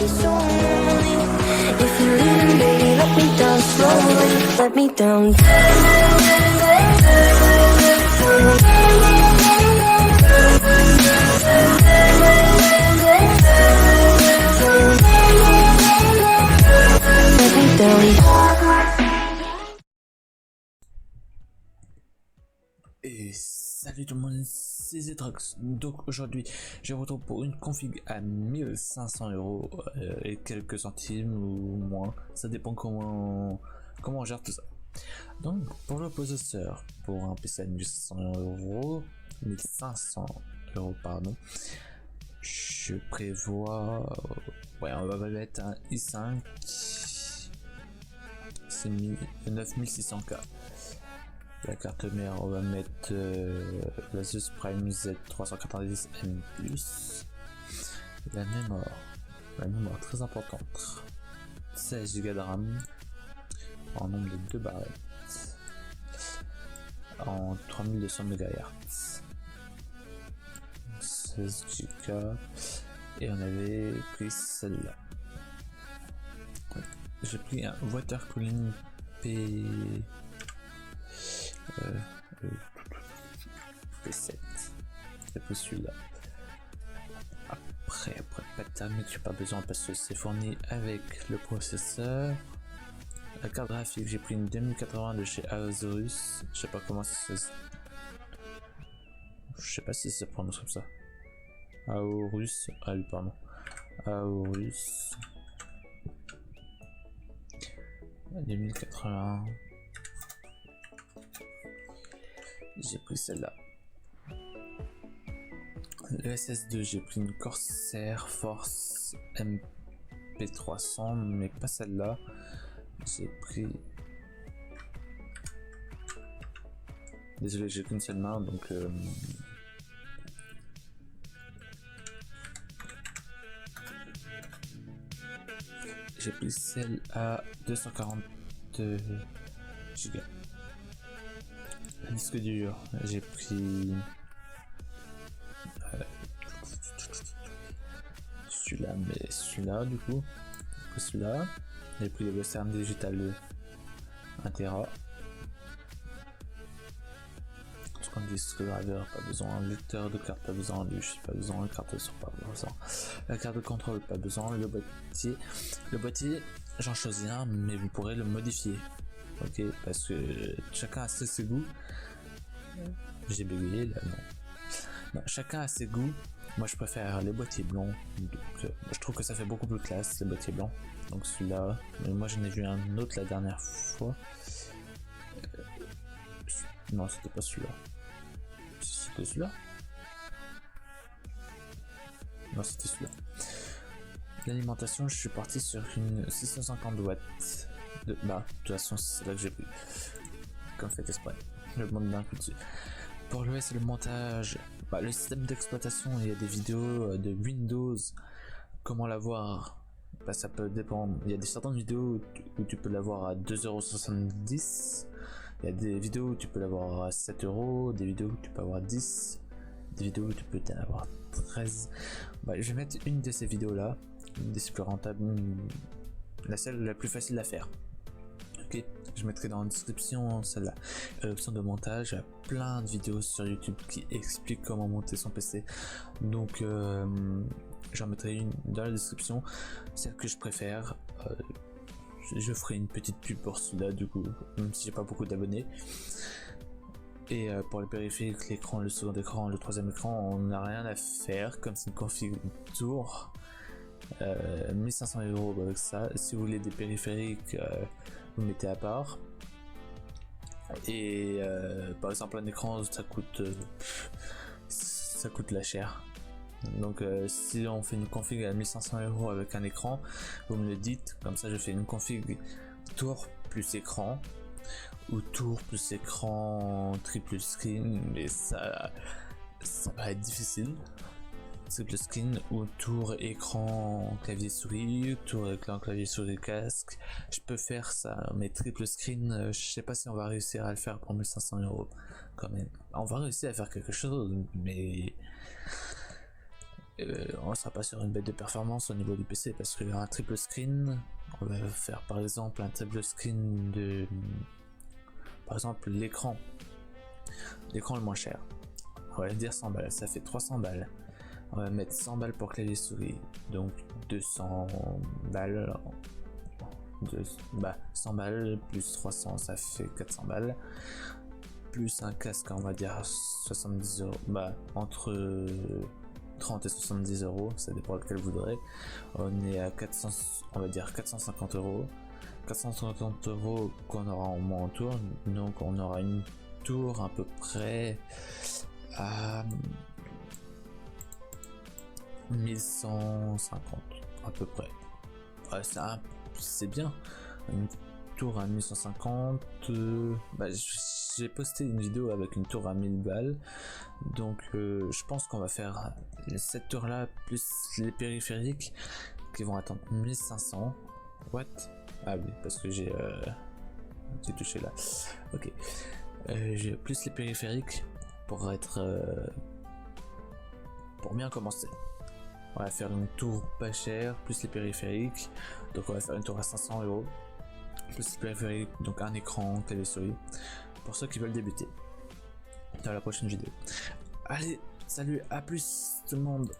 be so lonely. If you're leaving, baby, let me down slowly. Let me down. Let me down. Et salut tout le monde, c'est Zetrox. Donc aujourd'hui, je vous retrouve pour une config à 1500 € et quelques centimes ou moins. Ça dépend comment on gère tout ça. Donc pour le processeur, pour un PC à 1500 € pardon, je prévois, on va mettre un i5, c'est 9600K. La carte mère, on va mettre l'Asus Prime Z390M+. La mémoire très importante, 16 Go de RAM en nombre de 2 barrettes en 3200 MHz, 16 Go, et on avait pris celle-là. J'ai pris un water cooling P7, c'est pour celui-là. Après pas de thermique, j'ai pas besoin parce que c'est fourni avec le processeur. La carte graphique, j'ai pris une 2080 de chez Aorus. Je sais pas comment ça se... Je sais pas si ça prononce comme ça. Aorus, pardon. Aorus 2080. J'ai pris celle-là. Le SS2, j'ai pris une Corsair Force MP300, mais pas celle-là. J'ai pris... Désolé, j'ai qu'une seule main, donc... J'ai pris celle à 240 Go. Le disque dur, j'ai pris celui-là, mais celui-là du coup, celui-là. J'ai pris le Western Digital 1 Tera. Parce qu'on disque driver, pas besoin, lecteur de carte, pas besoin, du pas besoin, carte son, pas besoin, la carte de contrôle, pas besoin, le boîtier, j'en choisis un, mais vous pourrez le modifier. Ok, parce que chacun a ses goûts. J'ai bégayé là, non, chacun a ses goûts. Moi je préfère les boîtiers blancs, donc je trouve que ça fait beaucoup plus classe les boîtiers blancs. Donc celui-là, mais moi j'en ai vu un autre la dernière fois. Non, c'était pas celui-là. C'était celui-là. Non, c'était celui-là. L'alimentation, je suis parti sur une 650 watts. De toute façon c'est là que j'ai pris comme fait exprès, je monte d'un coup dessus. Pour l'OS et le montage, le système d'exploitation, il y a des vidéos de Windows, comment l'avoir, ça peut dépendre. Il y a certaines vidéos où tu peux l'avoir à 2,70 €, il y a des vidéos où tu peux l'avoir à 7 €, des vidéos où tu peux avoir 10, des vidéos où tu peux en avoir 13. Je vais mettre une de ces vidéos là, une des plus rentables, celle la plus facile à faire. Ok, je mettrai dans la description celle-là. L'option de montage, plein de vidéos sur YouTube qui expliquent comment monter son PC. Donc j'en mettrai une dans la description, celle que je préfère. Je ferai une petite pub pour celui-là du coup, même si j'ai pas beaucoup d'abonnés. Et pour les périphériques, l'écran, le second écran, le troisième écran, on n'a rien à faire, comme c'est une config tour. 1500 € avec ça. Si vous voulez des périphériques, vous mettez à part. Et par exemple un écran, ça coûte la chair. Donc si on fait une config à 1500 € avec un écran, vous me le dites, comme ça je fais une config tour plus écran, ou tour plus écran triple screen, mais ça va être difficile. Triple screen ou tour écran clavier souris, tour écran clavier souris casque, je peux faire ça, mais triple screen, je sais pas si on va réussir à le faire pour 1500 € quand même. On va réussir à faire quelque chose, mais On sera pas sur une bête de performance au niveau du PC parce qu'il y a un triple screen. On va faire par exemple un triple screen de, par exemple, l'écran le moins cher. On va dire 100 balles, ça fait 300 balles. On va mettre 100 balles pour clavier souris, donc 200 balles. 100 balles plus 300, ça fait 400 balles. Plus un casque, on va dire 70 euros. Entre 30 et 70 euros, ça dépend lequel vous voudrez. On est à 400, on va dire 450 euros. 450 euros qu'on aura en moins en tour, donc on aura une tour à peu près à 1150 à peu près. Ouais, c'est bien. Une tour à 1150. J'ai posté une vidéo avec une tour à 1000 balles. Donc je pense qu'on va faire cette tour là plus les périphériques qui vont attendre 1500. What? Ah oui, parce que j'ai touché là. Ok. J'ai plus les périphériques pour être pour bien commencer. On va faire une tour pas chère, plus les périphériques. Donc on va faire une tour à 500 euros. Plus les périphériques, donc un écran, clavier souris. Pour ceux qui veulent débuter. Dans la prochaine vidéo. Allez, salut, à plus tout le monde.